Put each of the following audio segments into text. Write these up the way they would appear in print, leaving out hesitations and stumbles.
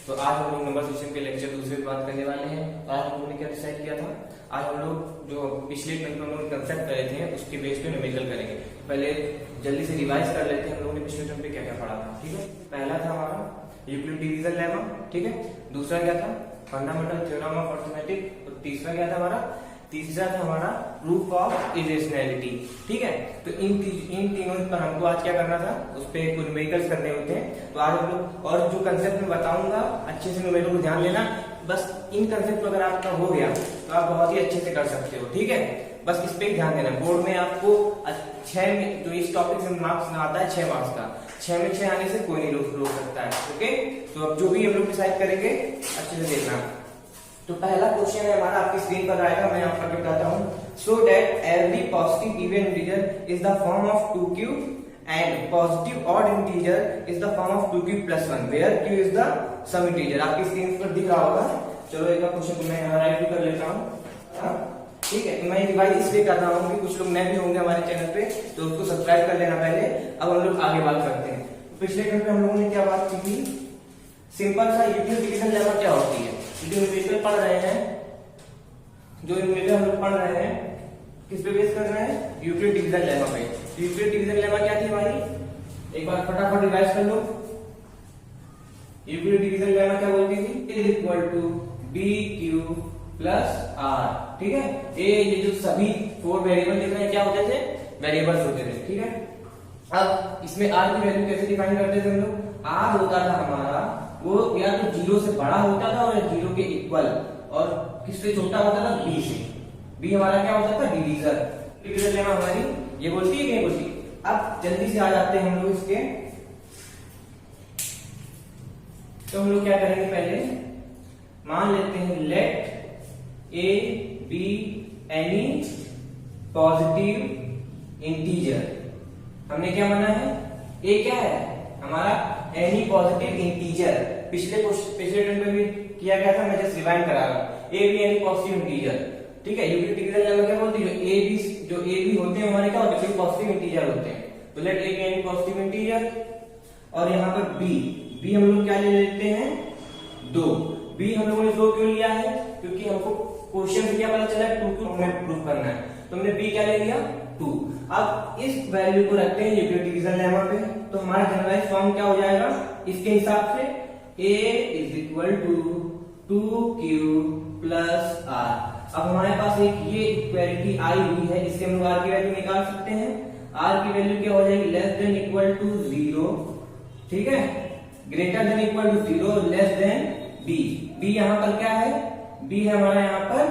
तो आज हम लोग नंबर सिस्टम के लेक्चर दूसरे पे बात करने वाले हैं। तो आज हम लोगों ने क्या डिसाइड किया था, आज हम लोग जो पिछले कंसेप्ट करे थे उसके बेस पे न्यूमेरिकल करेंगे। तो पहले जल्दी से रिवाइज कर लेते हैं हम लोगों ने पिछले टर्म पे क्या क्या पढ़ा था। ठीक है, पहला था हमारा यूक्लिड डिवीजन लेमा, ठीक है। दूसरा क्या था, फंडामेंटल थ्योरम ऑफ अरिथमेटिक। और तीसरा क्या था हमारा प्रूफ ऑफ इरेशनैलिटी। ठीक है, तो इन तीनों पर हमको आज क्या करना था, उस पे न्यूमेरिकल्स करने होते हैं। तो आज हम लोग, और जो कंसेप्ट मैं बताऊंगा अच्छे से न्यूमेरिकल को ध्यान देना, बस इन कंसेप्ट अगर आपका हो गया तो आप बहुत ही अच्छे से कर सकते हो। ठीक है, बस इस पे ध्यान देना। बोर्ड में आपको 6 में जो इस टॉपिक से मार्क्स आता है 6 मार्क्स का, 6 में 6 आने से कोई नहीं रोक सकता है। ओके, तो अब जो भी हम लोग डिसाइड करेंगे अच्छे से देखना। तो पहला क्वेश्चन है हमारा, आपकी स्क्रीन पर आएगा, मैं यहाँ पर बताता हूँ। So that every positive even integer is the form of 2q and positive odd integer is the form of 2q + 1 where q is the some integer. आपकी स्क्रीन पर दिख रहा होगा। चलो एक क्वेश्चन मैं यहाँ राइट कर लेता हूँ। ठीक है, मैं रिवाइज इसलिए कर रहा हूँ कि कुछ लोग नए भी होंगे हमारे चैनल पे, तो उसको सब्सक्राइब कर लेना पहले। अब हम लोग आगे बात करते हैं। पिछले क्लास में हम लोगों ने क्या बात की थी, सिंपल सा यूक्लिड डिवीजन लेमा क्या होती है। जो न्यूमेरिकल पढ़ रहे हैं, जो न्यूमेरिकल हम लोग पढ़ रहे हैं, किस पे बेस कर रहे हैं, यूक्लिड डिवीजन लेमा पे। यूक्लिड डिवीजन लेमा क्या थी हमारी, एक बार फटाफट रिवाइज कर लो। यूक्लिड डिवीजन लेमा क्या बोलती थी, is equal to BQ + R। ठीक है, ये जो सभी 4 वेरिएबल दिख रहे हैं क्या होते थे, वेरिएबल्स होते थे। ठीक है, अब इसमें R की वैल्यू कैसे डिफाइन करते थे हम लोग, R होता था हमारा, वो या तो 0 से बड़ा होता था और 0 के इक्वल, और किससे छोटा होता था, B से। B हमारा क्या होता था, डिवीजर। डिवीजर लेमा हमारी ये बोलती है कि नहीं बोलती। अब जल्दी से आ जाते हैं हम लोग इसके। तो हम लोग क्या करेंगे, पहले मान लेते हैं let A be any positive integer. हमने क्या माना है, A क्या है हमारा, एनी पॉजिटिव इंटीजर। पिछले टर्म में भी किया गया था, मैं जस्ट रिवाइंड करा रहा हूं। ए बी एनी पॉजिटिव इंटीजर। ठीक है, यूक्लिड डिवीजन लेमा क्या बोलती है, जो ए बी होते हैं हमारे क्या होते हैं, पॉजिटिव इंटीजर होते हैं। तो let A be any positive integer, और यहाँ पर बी हम लोग क्या ले लेते हैं, 2। बी हम लोगों ने 2 क्यों लिया है, क्योंकि हमको क्वेश्चन से क्या पता चला है, 2 को हमें प्रूव करना है। तो हमने बी क्या ले लिया, 2। अब इस वैल्यू को रखते हैं यूक्लिड डिवीजन लेमा पे, तो हमारा जनरलाइज फॉर्म क्या हो जाएगा, इसके हिसाब से A = 2q + R। अब हमारे पास एक ये इक्वालिटी आई हुई है, इससे हम लोग R की वैल्यू निकाल सकते हैं। R की वैल्यू क्या हो जाएगी, लेस देन इक्वल टू 0। ठीक है, greater than equal to 0, less than B। B यहाँ पर क्या है, B है हमारा यहाँ पर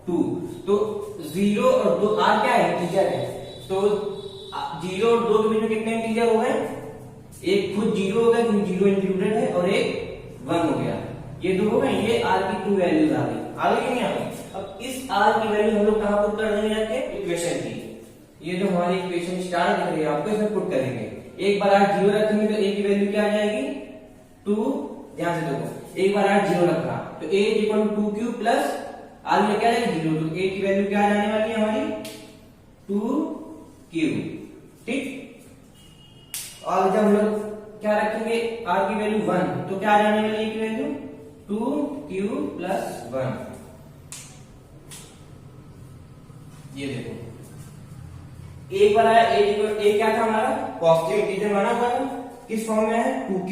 2। तो 0 और 2, R क्या है, इंटीजर है। तो 0 और 2 के बीच में कितने इंटीजर हो गए, एक खुद 0 हो गया क्योंकि 0 इंक्लूडेड है, और एक 1 हो गया। ये 2 हो गए, ये R की 2 वैल्यूज आ गई कि नहीं आ गई। अब इस R की वैल्यू हम लोग कहां पुट कर देंगे, जाके इक्वेशन की। ये जो हमारी इक्वेशन स्टार दिख रही है आपको, इसमें पुट करेंगे। एक बार R 0 रखेंगे तो A की वैल्यू क्या आ जाएगी, 2। ध्यान से देखो, एक बार R 0 रखा तो A = 2q + R में क्या आएगा, 0। तो A की वैल्यू क्या आ जाने वाली है हमारी, 2q। ठीक, और जब हम लोग क्या रखेंगे, R की वैल्यू 1, तो क्या आ जाने वाली है की वैल्यू, 2q + 1। ये देखो, एक बार आया, A क्या था हमारा, पॉजिटिव इंटीजर माना हुआ था, किस फॉर्म में है, 2q।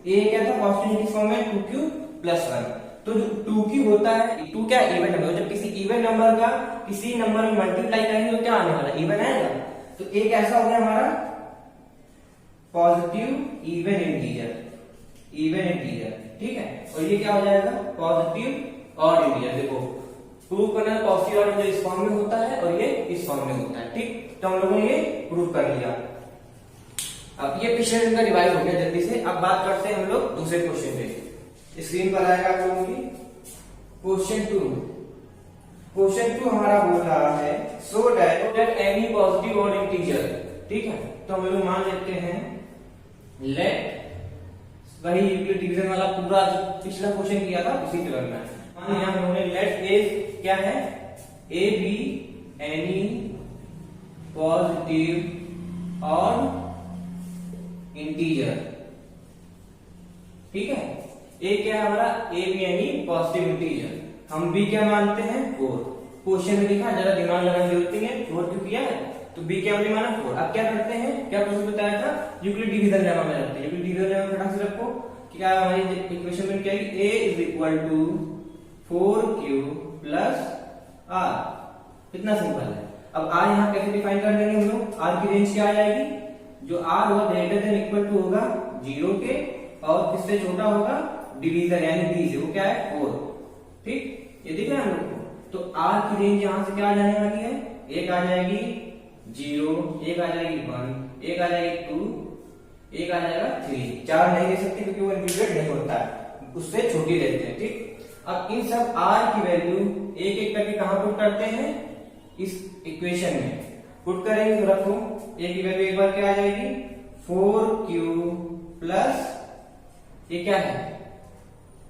A क्या था, पॉजिटिव किस फॉर्म में, 2q + 1। तो जो 2q होता है, 2 क्या इवन नंबर, जब किसी इवन नंबर का किसी नंबर में मल्टीप्लाई करेंगे तो क्या आने वाला, इवन आएगा। तो एक ऐसा हो गया हमारा पॉजिटिव इवन इंटीजर। ठीक है, और ये क्या हो जाएगा, पॉजिटिव ऑड इंटीजर। देखो, प्रूव करना है, पॉजिटिव ऑड इंटीजर इस फॉर्म में होता है और ये इस फॉर्म में होता है। ठीक, तो हम लोगों ने ये प्रूव कर लिया। अब ये पिछले दिन का रिवाइज हो गया जल्दी से। अब बात करते हैं हम लोग दूसरे क्वेश्चन पे। स्क्रीन पर आएगा आप लोगों की क्वेश्चन 2। क्वेश्चन 2 हमारा बोल रहा है, so that any positive odd integer. ठीक है, तो हम लोग मान लेते हैं लेट, वही यूक्लिड डिवीजन वाला पूरा पिछला क्वेश्चन किया था उसी तरह में। मान लिया हमने लेट A क्या है, A be any पॉजिटिव और इंटीजर। ठीक है, ए क्या है हमारा, ए बी एनी पॉजिटिव इंटीजर। हम बी क्या मानते हैं, 4। क्वेश्चन में लिखा, जरा दिमाग लगाने की जरूरत नहीं है, 4 क्यों किया है, तो बी क्या हमने माना 4। अब क्या करते हैं, क्या प्रोसेस बताया था, यूक्लिड डिवीजन लेमा में रखते हैं। यूक्लिड डिवीजन लेमा फटाक से रखो, क्या हमारी इक्वेशन में क्या है, a is equal to 4q plus r। कितना सिंपल है। अब r यहाँ कैसे डिफाइन कर देंगे हम लोग, r की रेंज क्या आ जाएगी, जो r हुआ ग्रेटर देन इक्वल टू होगा 0 के, और किससे छोटा होगा, डिवीजर यानी b से, वो क्या है 4। ठीक, ये दिख रहा है हम लोग को। तो r की रेंज यहां से क्या आ जाने वाली है, एक आ जाएगी 0, एक आ जाएगी 1, एक आ जाएगी 2, एक आ जाएगा 3। 4 नहीं ले सकते क्योंकि वो इंटीग्रेट नहीं होता है, उससे छोटी लेते हैं। ठीक, अब इन सब r की वैल्यू एक एक करके कहां पुट करते हैं, इस इक्वेशन में पुट करेंगे। तो रखो a की वैल्यू एक बार क्या आ जाएगी, 4q प्लस, ये क्या है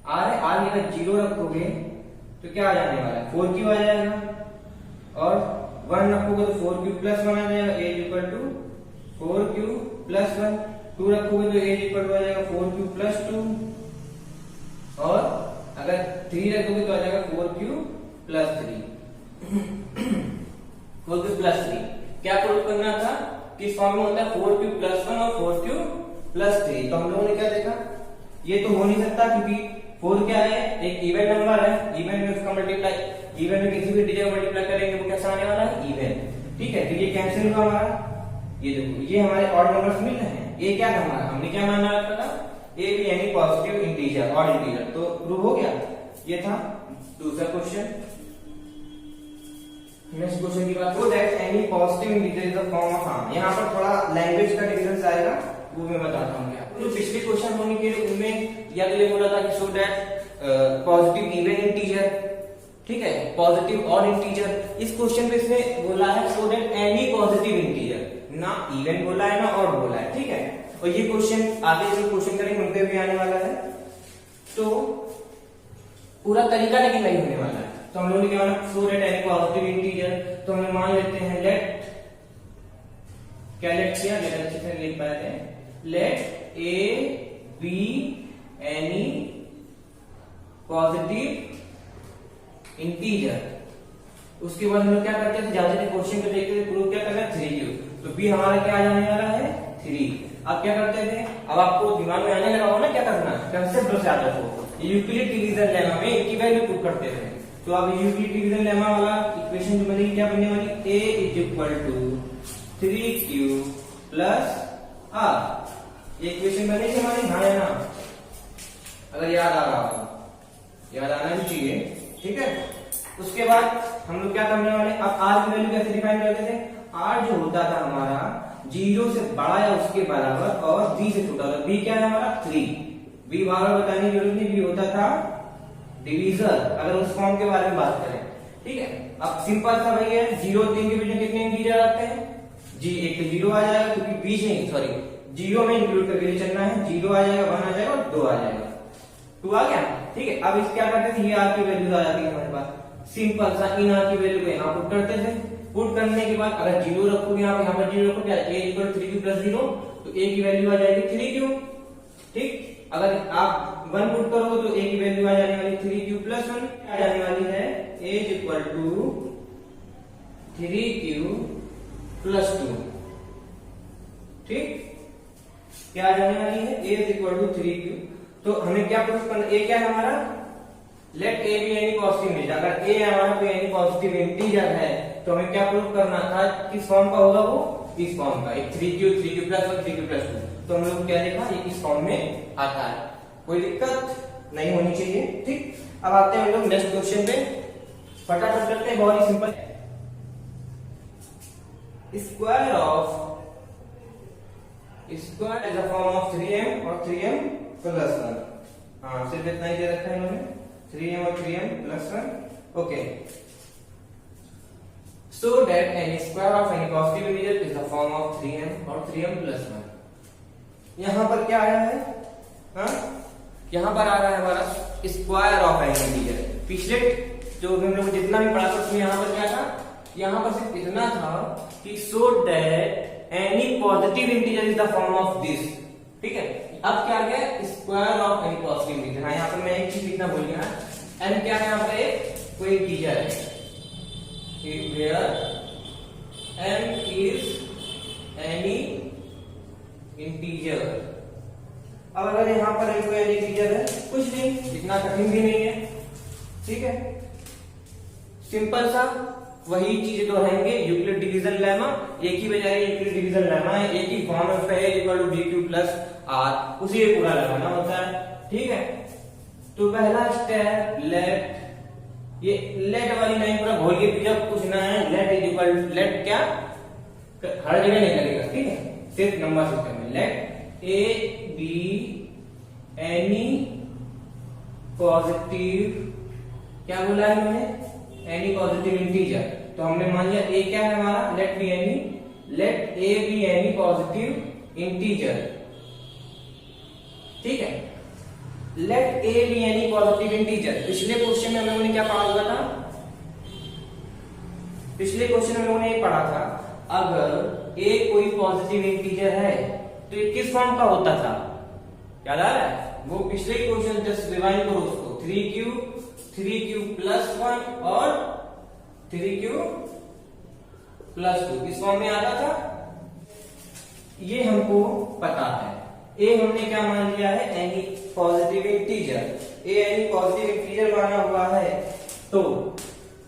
r है, r की अगर 0 रखोगे तो क्या आ जाने वाला है, 4q आ जाएगा, और 1 रखोगे तो 4q प्लस 1 आ जाएगा, a equal to 4q plus 1। 2 रखोगे तो a इक्वल टू आ जाएगा 4q प्लस 2, और अगर 3 रखोगे तो आ जाएगा 4q प्लस 3। 4q प्लस 3 क्या प्रूव करना था, किस फॉर्म में होता है, 4q प्लस 1 और 4q प्लस 3। तो हम लोगों ने क्या देखा, ये तो हो नहीं सकता क्योंकि 4 क्या है, एक इवन नंबर है, इवन में उसका मल्टीप्लाई, इवन में किसी भी इंटीजर को मल्टीप्लाई करेंगे वो कैसा आने वाला है, इवन। ठीक है, तो ये कैंसिल हुआ हमारा। ये देखो, ये हमारे ऑड नंबर्स मिल रहे हैं। ये क्या था हमारा, हमने क्या मानना रखा था, ए be any positive integer, odd integer, तो प्रूव हो गया। ये था दूसरा क्वेश्चन। नेक्स्ट क्वेश्चन की बात, so that any positive integer is the form of, हाँ यहाँ पर थोड़ा लैंग्वेज का डिफरेंस आएगा, वो मैं बताता हूँ। क्या तो पिछले क्वेश्चन होने के लिए उनमें या तो ये बोला था कि so that positive even integer, ठीक है, पॉजिटिव ऑड इंटीजर। इस क्वेश्चन पे इसने बोला है so that any positive integer, ना इवन बोला है ना ऑड बोला है। ठीक है, और ये क्वेश्चन आगे जो क्वेश्चन करेंगे उनपे भी आने वाला है, तो पूरा तरीका लेकिन नहीं होने वाला है। तो हम लोगों ने क्या माना, so that any positive integer, तो हम मान लेते हैं लेट, क्या लेट किया, लेट अच्छे से लिख पाते हैं, let A be any positive integer. उसके बाद हम लोग क्या करते थे, ज्यादा क्वेश्चन को देखते थे, प्रूव क्या करना है, 3q, तो b हमारा क्या आ जाने वाला है 3। अब क्या करते थे, अब आपको दिमाग में आने लगा हो ना क्या करना, कंसेप्ट से आता हो, यूक्लिड डिवीजन लेमा में एक की वैल्यू पुट करते थे। तो अब यूक्लिड डिवीजन लेमा वाला इक्वेशन जो बनेगी क्या बनने वाली, a is equal to 3q plus r। ये इक्वेशन बनेगी हमारी, हाँ या ना, अगर याद आ रहा हो, याद आना भी चाहिए। ठीक है, उसके बाद हम लोग क्या करने वाले, अब r की वैल्यू कैसे डिफाइन करते थे, r जो होता था हमारा 0 से बड़ा या उसके बराबर और b से छोटा था। b क्या है हमारा 3, b बार बार बताने की जरूरत नहीं, b होता था डिवीजर, अगर उस फॉर्म के बारे में बात करें। ठीक है, अब सिंपल सा भाई है, 0 और 3 के बीच में कितने इंटीजर आते हैं, जी एक 0 आ जाएगा क्योंकि बीच नहीं, सॉरी 0 में इंक्लूड करके चलना है, 0 आ जाएगा, 1 आ जाएगा और 2 आ जाएगा, 2 आ गया। ठीक है, अब इस क्या करते थे, ये r की वैल्यू आ जाती है हमारे पास, सिंपल सा इन r की वैल्यू को यहाँ पुट करते थे। पुट करने के बाद अगर 0 रखोगे यहाँ पर 0 रखोगे, a इक्वल 3q प्लस 0, तो a की वैल्यू आ जाएगी 3q। ठीक, अगर आप 1 पुट करोगे तो a की वैल्यू आ जाने वाली 3q प्लस 1, आ जाने वाली है a is equal to 3q plus 2। ठीक, क्या आ जाने वाली है, a is equal to 3q। तो हमें क्या प्रूफ करना, a क्या है हमारा, let a be any positive integer. अगर a हमारा कोई एनी पॉजिटिव इंटीजर है तो हमें क्या प्रूफ करना था, किस फॉर्म का होगा वो, इस फॉर्म का, एक 3q प्लस 1 3q प्लस 2। तो हम लोग क्या देखा, ये इस फॉर्म में आता है, कोई दिक्कत नहीं होनी चाहिए। ठीक, अब आते हैं हम लोग नेक्स्ट क्वेश्चन पे, फटाफट करते हैं, बहुत ही simple. Square of, square is a form of 3m और 3m प्लस 1। हाँ, सिर्फ इतना ही दे रखा है इन्होंने, 3m और 3m plus 1। Okay, so that any square of any positive integer is the form of 3m और 3m plus 1। यहां पर क्या आया है, हाँ यहां पर आ रहा है हमारा स्क्वायर ऑफ एनी इंटीजर। पिछले जो हम लोग जितना भी पढ़ा था उसमें यहां पर क्या था, यहां पर सिर्फ इतना था कि so that any positive integer is the form of this। ठीक है, अब क्या गया, square of any positive integer. हाँ यहाँ पर मैं एक चीज लिखना भूल गया, एन क्या है यहाँ पर, एक कोई इंटीजर है, where n is any integer। अब अगर यहाँ पर कोई एनी इंटीजर है, कुछ नहीं, इतना कठिन भी नहीं है, ठीक है, सिंपल सा वही चीजें दोहराएंगे, यूक्लिड डिवीजन लेमा, एक ही बजाय यूक्लिड डिवीजन लेमा है, एक ही फॉर्म में है, equal to dq plus r, उसी पे पूरा लगाना होता है, ठीक है। तो पहला स्टेप लेट, ये लेट वाली लाइन पूरा घोल के पीछे कुछ ना है, लेट इज इक्वल, लेट क्या हर जगह नहीं लगेगा, ठीक है, सिर्फ नंबर सिस्टम में, let A be any positive, क्या बोला है मैंने, एनी पॉजिटिव इंटीजर। तो हमने मान लिया ए क्या है हमारा, let be any, let A be any positive integer, ठीक है, let A be any positive integer. पिछले क्वेश्चन में हम लोगों ने क्या पढ़ा हुआ था, पिछले क्वेश्चन में हम लोगों ने ये पढ़ा था, अगर ए कोई पॉजिटिव इंटीजर है तो ये किस फॉर्म का होता था, याद आ रहा है, वो पिछले क्वेश्चन जस्ट रिवाइज करो उसको, 3q प्लस 1 और 3q प्लस 2 इस फॉर्म में आता था, ये हमको पता है। ए हमने क्या मान लिया है, एनी पॉजिटिव इंटीजर, ए एनी पॉजिटिव इंटीजर माना हुआ है, तो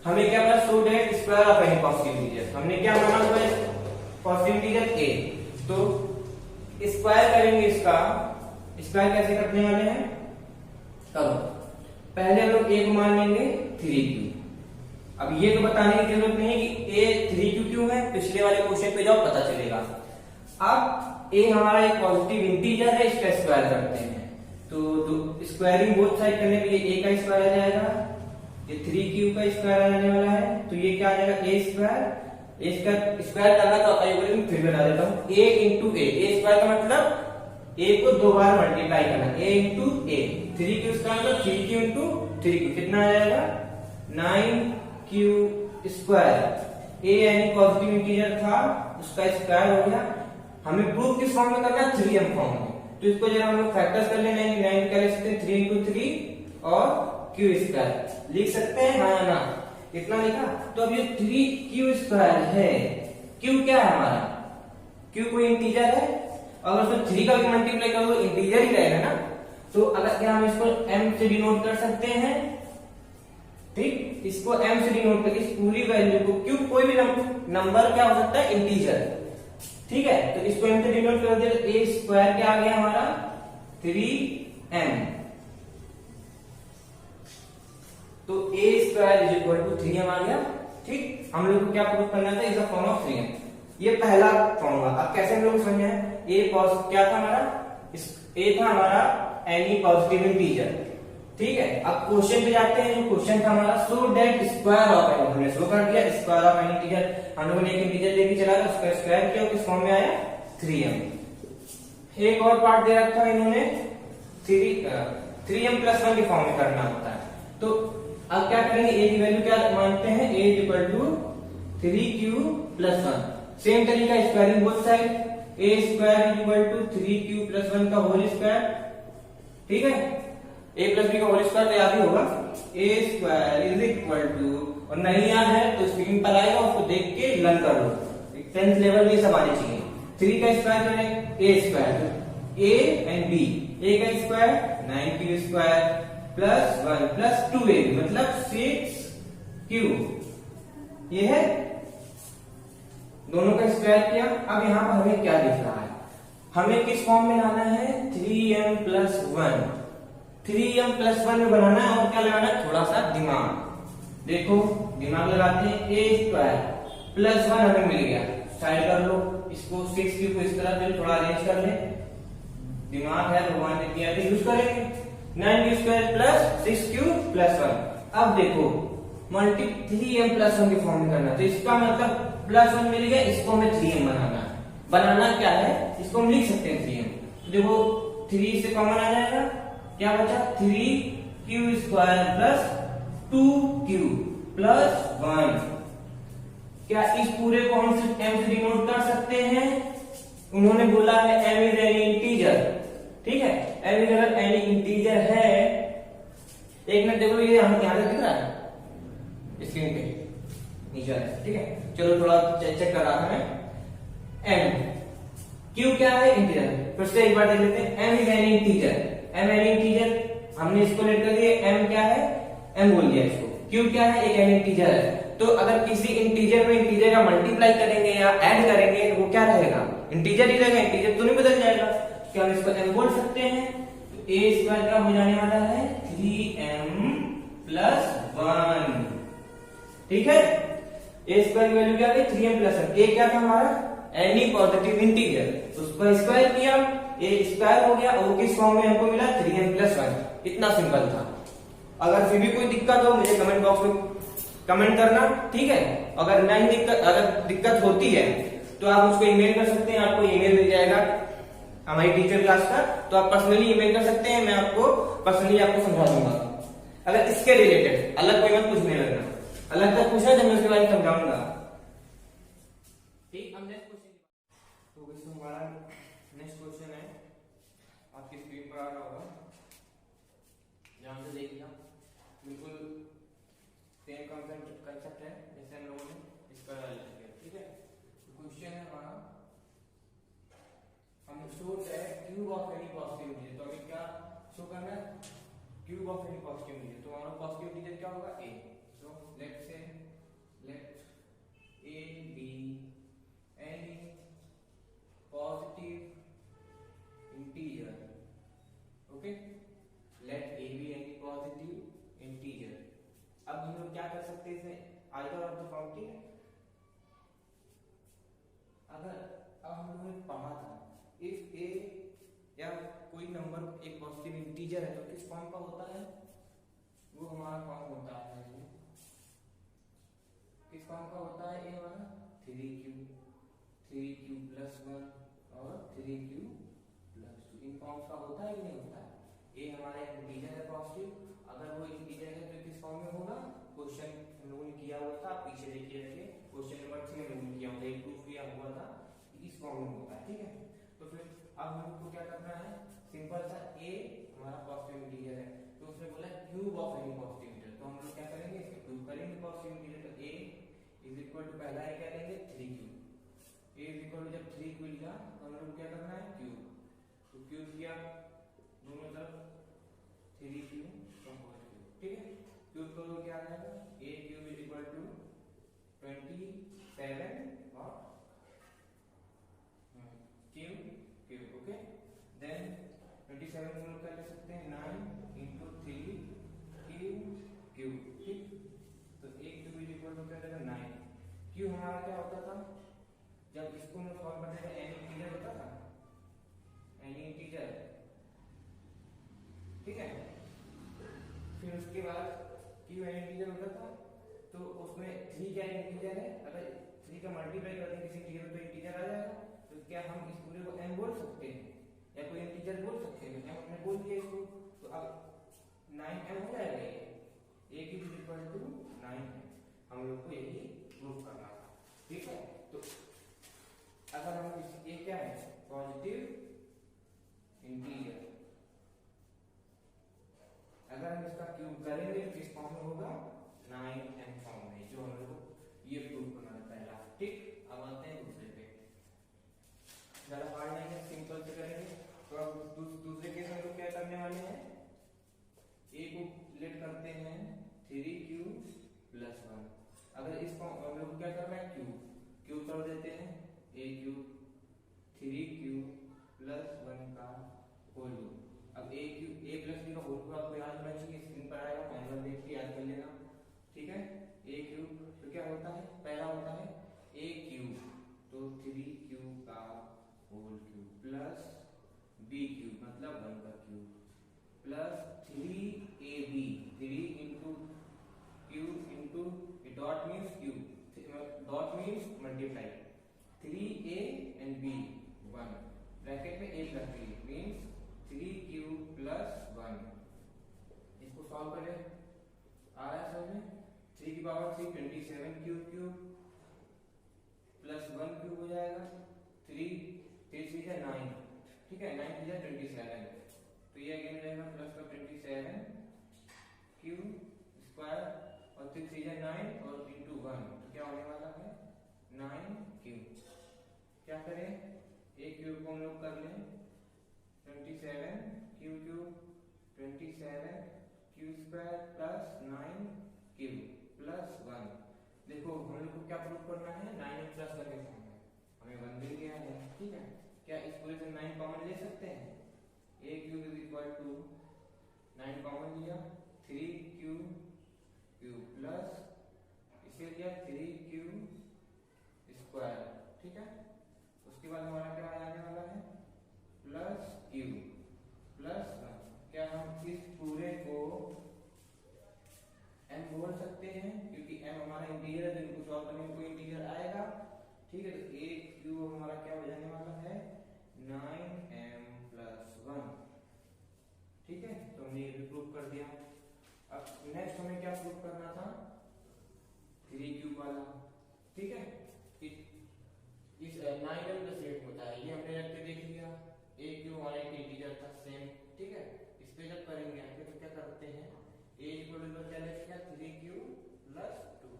हमें क्या पता, so that square of any positive integer, हमने क्या माना हुआ है, पॉजिटिव इंटीजर ए, तो स्क्वायर करेंगे इसका, स्क्वायर कैसे करने वाले हैं, अब पहले हम लोग ए को मान लेंगे 3q। अब ये तो बताने की जरूरत नहीं है कि ए 3q क्यों है, पिछले वाले क्वेश्चन पे जाओ पता चलेगा। अब ए हमारा एक पॉजिटिव इंटीजर है, इसका स्क्वायर करते हैं, तो स्क्वायरिंग बोथ साइड करने के लिए ए का स्क्वायर आ जाएगा, ये 3q का स्क्वायर आने वाला है, तो ये क्या आ जाएगा, ए स्क्वायर, इसका स्क्वायर करना तो आता है, फिर बता देता हूँ, a इंटू ए स्क्वायर का मतलब a को 2 बार मल्टीप्लाई करना, a into A, 3q square मतलब 3q इंटू 3q, कितना आ जाएगा, 9q स्क्वायर। a यानी पॉजिटिव इंटीजर था, उसका स्क्वायर हो गया, हमें प्रूफ किस फॉर्म में करना है, 3m फॉर्म में, तो इसको जरा हम लोग फैक्टर्स कर लेंगे, 9 कर सकते हैं, 3 इंटू 3 और q स्क्वायर लिख सकते हैं, हाँ ना, इतना लिखा। तो अब ये 3q स्क्वायर है, q क्या है हमारा, q कोई इंटीजर है, अगर उसको 3 का भी मल्टीप्लाई करो तो इंटीजर ही रहेगा ना, तो अगर क्या हम इसको m से डिनोट कर सकते हैं, ठीक, इसको m से डिनोट कर, इस पूरी वैल्यू को, q कोई भी नंबर क्या हो सकता है, इंटीजर, ठीक है, तो इसको m से डिनोट कर दिया, तो a स्क्वायर क्या आ गया हमारा, 3m, तो a square is equal to 3m आ गया, ठीक। हम लोग को क्या प्रूव करना था, is a form of 3m, ये पहला फॉर्मूला। अब कैसे हम लोग समझे, a पॉजिटिव क्या था हमारा, a था हमारा एनी पॉजिटिव इंटीजर, ठीक है। अब क्वेश्चन पे जाते हैं, जो क्वेश्चन था हमारा, so that square of any, हमने शो कर दिया स्क्वायर ऑफ एनी इंटीजर, हम लोगों ने एक इंटीजर लेके चला था, उसका स्क्वायर किया, किस फॉर्म में आया, 3m। एक और पार्ट दे रखा है इन्होंने, 3m प्लस 1 के फॉर्म में करना होता है, तो अब क्या करेंगे, a की वैल्यू क्या मानते हैं, a is equal to 3q plus 1, same तरीका squaring both side, a square is equal to 3q plus 1 का होल स्क्वायर, ठीक है, a प्लस b का होल स्क्वायर तो याद ही होगा, a square is equal to, और नहीं याद है तो स्क्रीन पर आएगा, उसको देख के लर्न कर लो, 10th लेवल में सब आने चाहिए। 3 का स्क्वायर करें, a square, a and b, a का square 9q square plus 1 plus 2a मतलब 6q, ये है, दोनों का स्क्वायर किया। अब यहाँ पर हमें क्या दिख रहा है, हमें किस फॉर्म में लाना है, 3m प्लस 1, 3m प्लस 1 में बनाना है, और क्या लगाना है, थोड़ा सा दिमाग, देखो दिमाग लगाते हैं, a स्क्वायर प्लस 1 हमें मिल गया, साइड कर लो इसको, 6q को इस तरह से थोड़ा अरेंज कर ले, दिमाग है भगवान ने दिया तो यूज करेंगे, 9q square plus 6q plus 1। अब देखो मल्टी 3m प्लस 1 के फॉर्म में करना, तो इसका मतलब प्लस 1 मिल गया, इसको हमें 3m बनाना क्या है, इसको हम लिख सकते हैं 3m, तो देखो 3 से कॉमन आ जाएगा, क्या बचा, 3q square plus 2q plus 1, क्या इस पूरे को हम सिर्फ m से डिनोट कर सकते हैं, उन्होंने बोला है m इज एनी इंटीजर, ठीक है। एम इज अगर एनी इंटीजर है, एक मिनट देखो ये यहाँ से दिख रहा है स्क्रीन पे नीचे है, ठीक है। चलो थोड़ा चेक कर रहा था मैं। एम क्यू क्या है, इंटीजर। फिर से एक बार देख लेते हैं, M is any integer. M any integer, हमने इसको लेट कर दिया, एम क्या है, एम बोल दिया इसको। क्यू क्या है, एक एनी इंटीजर है। तो अगर किसी इंटीजर में इंटीजर का मल्टीप्लाई करेंगे या ऐड करेंगे, वो क्या रहेगा, इंटीजर ही रहेगा, इंटीजर तो नहीं बदल जाएगा। क्या हम इसको एम बोल सकते हैं, तो ए स्क्वायर का हो जाने वाला है 3m प्लस 1, ठीक है। ए स्क्वायर की वैल्यू क्या है, 3m प्लस 1। ए क्या था हमारा, एनी पॉजिटिव इंटीजर, उसको स्क्वायर किया, ए स्क्वायर हो गया, और वो किस फॉर्म में हमको मिला, 3m प्लस 1। इतना सिंपल था। अगर फिर भी कोई दिक्कत हो मुझे कमेंट बॉक्स में कमेंट करना, ठीक है। अगर दिक्कत होती है तो आप मुझको ईमेल कर सकते हैं, आपको ईमेल मिल जाएगा हमारी टीचर क्लास का, तो आप पर्सनली ईमेल कर सकते हैं, मैं आपको पर्सनली आपको समझा दूंगा। अगर इसके रिलेटेड अलग कोई मत पूछने लगना, अलग तक पूछना जब मैं उसके बारे में समझाऊंगा, ठीक। हम नेक्स्ट क्वेश्चन, तो इसमें हमारा नेक्स्ट क्वेश्चन है, आपकी स्क्रीन पर आ रहा होगा, ध्यान से देखिए, बिल्कुल सेम कंसेप्ट है जैसे हम लोगों ने इसका किया, ठीक है। क्वेश्चन है हमारा, हम शो है cube of any positive integer. तो अभी क्या शो करना है, cube of any positive integer. तो हमारा पॉजिटिव इंटीजर क्या होगा, a। So let say let a be any positive integer, okay. Let a be any positive integer. अब हम लोग क्या कर सकते हैं, इसमें आइदर ऑफ द फॉर्म, ठीक है। अगर अब हम लोगों ने पढ़ा था, इफ ए या कोई नंबर एक पॉजिटिव इंटीजर है तो किस फॉर्म का होता है, वो हमारा फॉर्म होता है, किस फॉर्म का होता है, ये हमारा 3q प्लस 1 और 3q प्लस 2, इन फॉर्म्स का होता है कि नहीं होता है। ये हमारा एक इंटीजर है पॉजिटिव, अगर वो इंटीजर है तो किस फॉर्म में होगा, क्वेश्चन हम लोगों ने किया हुआ था, पीछे देखिए रखिए, क्वेश्चन नंबर 3 हम लोगों ने किया हुआ था, एक प्रूफ किया हुआ था, इस फॉर्म में होता है, ठीक है। तो फिर अब हम लोग को क्या करना है, सिंपल सा, a हमारा पॉजिटिव इंटीजर है, तो उसने बोला cube of any positive integer, तो हम लोग क्या करेंगे, इसको क्यूब करेंगे पॉजिटिव इंटीजर। तो a इज इक्वल टू, पहला है क्या लेंगे, 3q। a is equal to, जब 3q लिखा तो हम लोग क्या करना है, क्यूब। तो क्यूब किया दोनों तरफ 3q, ठीक है। क्यूब करो क्या आ जाएगा, a cube is equal to 27 और क्यूब, ओके। देन 27 को लोग क्या कर सकते हैं, 9 इंटू 3 क्यूब, ठीक। तो एक क्यूब इज इक्वल टू क्या रहेगा, 9। क्यूब हमारा क्या होता था, जब इसको हम सॉल्व करते थे, एनी इंटीजर होता था, एनी इंटीजर, ठीक है। फिर उसके बाद क्यूब एनी इंटीजर होता था, तो उसमें 3 क्या इंटीजर है, अगर 3 का मल्टीप्लाई कर दें किसी इंटीजर तो इंटीजर आ जाएगा। तो क्या हम इस पूरे को m बोल सकते हैं या कोई इंटीजर बोल सकते हैं, m हमने बोल दिया इसको, तो अब 9m हो जाएगा, ये a की इक्वल टू 9 है, हम लोग को यही प्रूफ करना था, ठीक है। तो अगर हम ये क्या है, पॉजिटिव इंटीजर, अगर हम इसका क्यूब करेंगे तो किस फॉर्म में होगा, 9m फॉर्म में, जो हम लोग को ये प्रूफ करना है पहला, ठीक। अब आते हैं दूसरे पे, ज्यादा हार्ड नहीं है, सिंपल से करेंगे। तो अब दूसरे केस में हम लोग क्या करने वाले हैं, a को लेट करते हैं 3q प्लस 1। अगर इस फॉर्म हम लोग क्या करना है, क्यूब कर देते हैं, a क्यूब 3q प्लस 1 का होल। अब a cube a plus b का होल को आपको याद होना चाहिए, स्क्रीन पर आएगा, फॉर्मूला देख के याद कर लेना, ठीक है। a क्यूब तो क्या होता है, पहला होता है a क्यूब, तो 3q का whole cube plus b cube मतलब 1 का cube plus 3ab, 3 into cube into dot means cube, dot means multiply, 3a and b 1 bracket में a plus b means 3q plus 1। इसको सॉल्व करें, आ रहा है समझ में, 3 की पावर 3 27 क्यूब प्लस 1 क्यूब हो जाएगा, 3 3 9, ठीक है, 9 3 27, तो ये अगेन रहेगा प्लस का 27 क्यू स्क्वायर और 6 3 9 और इंटू 1, तो क्या होने वाला है 9 क्यू। क्या करें, एक क्यूब को हम लोग कर लें 27 Q cube 27 Q square plus 9 Q plus 1। देखो हम लोग को क्या प्रूव करना है, 9 प्लस करके हमें 1 मिल गया है। ठीक है, क्या इस पूरे से 9 कॉमन ले सकते हैं, a cube is equal to 9 common लिया 3 क्यू क्यूब प्लस इसे लिया 3 क्यू स्क्वायर। ठीक है, उसके बाद हमारा क्या आने वाला है प्लस क्यू प्लस 1। क्या हम इस पूरे को m बोल सकते हैं, क्योंकि m हमारा इंटीजर है, तो इनको सॉल्व करने में कोई इंटीजर आएगा। ठीक है, तो a क्यूब हमारा क्या हो जाने वाला है 9m प्लस 1। ठीक है, तो हमने ये भी प्रूव कर दिया। अब नेक्स्ट हमें क्या प्रूव करना था, 3 क्यूब वाला। ठीक है, इस 9m प्लस 8 होता है, ये हमने रख के देख लिया। a क्यूब हमारा एक इंटीजर था सेम। ठीक है, इस पे जब करेंगे आगे तो क्या करते हैं, a इक्वल टू क्या लिखेगा 3 क्यूब प्लस 2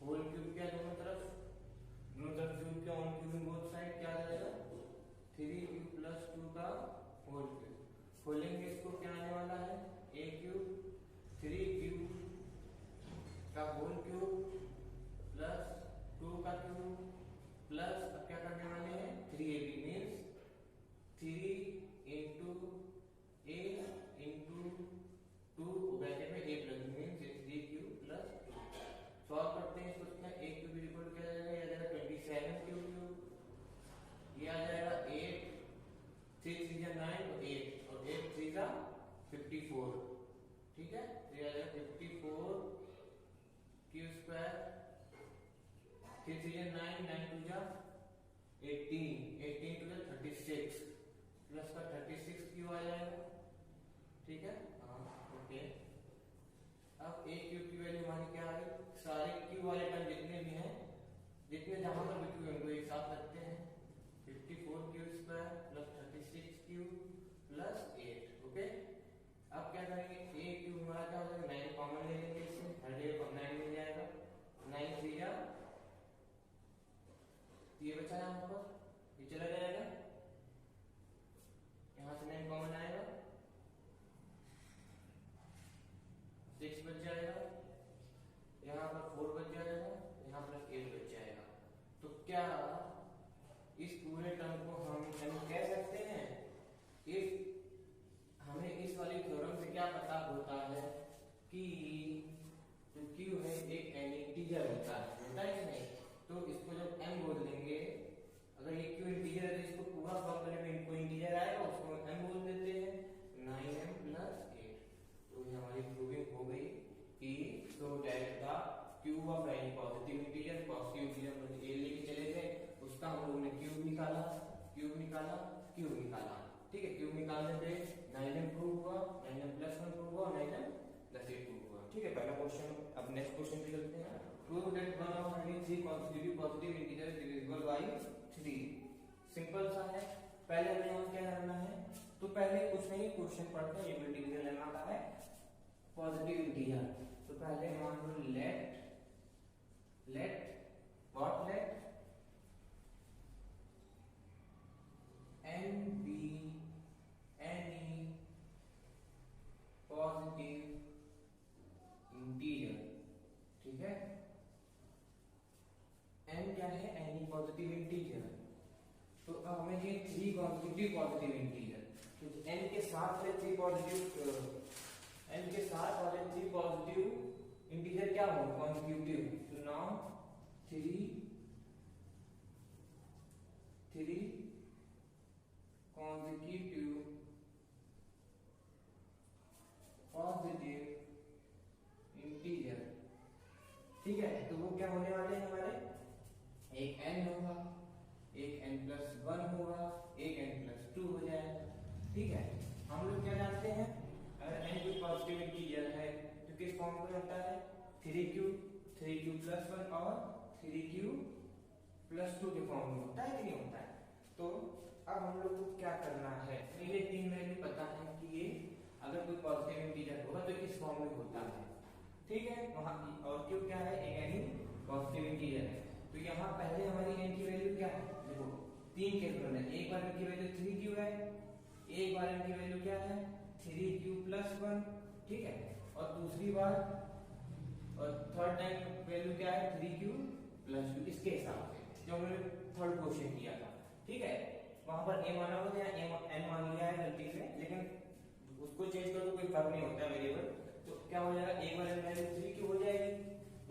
होल क्यूब, क्या दोनों तरफ क्यूब के ऑन क्यूब बोथ साइड क्या आ जाएगा 3 क्यूब प्लस 2 का होल क्यूब। खोलेंगे इसको, क्या आने वाला है a क्यूब 3 क्यूब का होल क्यूब प्लस 2 का क्यूब प्लस, अब क्या करने वाले हैं 3ab means 3 into a into 2 bracket में a plus means 3 cube plus 2। Solve करते हैं इसको, क्या a क्यूब इक्वल क्या आ जाएगा 27 क्यूब क्यूब, ये आ जाएगा 8 3 3 9 और 8 और 8 3 का 54। ठीक है, तो ये आ जाएगा 54 क्यू स्क्वायर 3 3 9 9 2 जा 18 18 टू 36 प्लस का 36 क्यू आ जाएगा। ठीक है, हाँ ओके। अब a क्यूब की वैल्यू हमारी क्या आ गई, सारे क्यू वाले टर्म जितने भी हैं, जितने जहां पर भी क्यू उनको एक साथ रखते हैं 54 Q square plus 36 Q plus 8। Okay, अब क्या करेंगे, a क्यूब हमारा क्या हो जाएगा 9 कॉमन ले लेंगे, इससे हर जगह 9 मिल जाएगा, 9 3 जा ये बचा यहाँ पर, ये चला जाएगा, यहां से 9 कॉमन आएगा 6 बच जाएगा, यहाँ पर 4 बच जाएगा, यहाँ प्लस 8 बच जाएगा। तो क्या इस पूरे टर्म को हम कह सकते हैं, इफ हमें इस वाली थ्योरम से क्या पता होता है कि जो क्यू है एक एन इंटीजर होता है कि नहीं, तो इसको जब m बोल देंगे, अगर ये क्यू इंटीजर है तो इसको पूरा सॉल्व करने में इनको इंटीजर आएगा, उसको m बोल देते हैं 9m प्लस 8। तो ये हमारी प्रूविंग हो गई कि so that the cube of any positive integer positive integer a लेके चले गए, उसका हम लोगों ने क्यूब निकाला क्यूब निकाला। ठीक है, क्यूब निकालने पे 9m प्रूव हुआ, 9m प्लस 1 प्रूव हुआ, 9m प्लस 8 प्रूव हुआ। ठीक है, पहला क्वेश्चन। अब नेक्स्ट क्वेश्चन पे चलते हैं। Prove that one of any 3 constitutive positive integer is divisible by 3। Simple सा है, पहले हमें यहाँ क्या करना है, तो पहले कुछ नहीं क्वेश्चन पढ़ते हैं, ये डिवीजन लेना का है पॉजिटिव इंटीजर। तो पहले मान लो let n be any positive integer. ठीक है, n क्या है, एनी पॉजिटिव इंटीजर। तो अब हमें ये 3 कॉन्स्टिट्यूटिव पॉजिटिव इंटीजर, तो n के साथ वाले 3 पॉजिटिव इंटीजर क्या हो कॉन्स्टिट्यूटिव। तो नाउ 3 कॉन्स्टिट्यूटिव पॉजिटिव इंटीजर। ठीक है, तो वो क्या होने वाले हैं हमारे, एक n होगा, एक n प्लस 1 होगा, एक n प्लस 2 हो जाएगा। ठीक है, हम लोग क्या जानते हैं, अगर n कोई पॉजिटिव इंटीजर है तो किस फॉर्म में होता है 3q प्लस 1 और 3q प्लस 2 के फॉर्म में होता है कि नहीं होता है। तो अब हम लोग को क्या करना है, ये तीन वैल्यू पता है कि ये अगर कोई पॉजिटिव इंटीजर होगा तो इस फॉर्म में होता है, ठीक है। वहां और क्यों क्या है, एक एनी पॉजिटिव इंटीजर है। तो यहाँ पहले हमारी एन की वैल्यू क्या है, देखो तीन केस बने, एक बार एन की वैल्यू 3q है, एक बार एन की वैल्यू क्या है 3q + 1, ठीक है, और दूसरी बार और थर्ड टाइम वैल्यू क्या है 3q + 2, इसके हिसाब से जो हमने थर्ड क्वेश्चन किया था, ठीक है। वहां पर a माना होता है, n मान लिया है गलती से, लेकिन उसको चेंज कर दो कोई फर्क नहीं होता है वेरिएबल। तो क्या हो जाएगा, एक बार वैल्यू 3q हो जाएगी,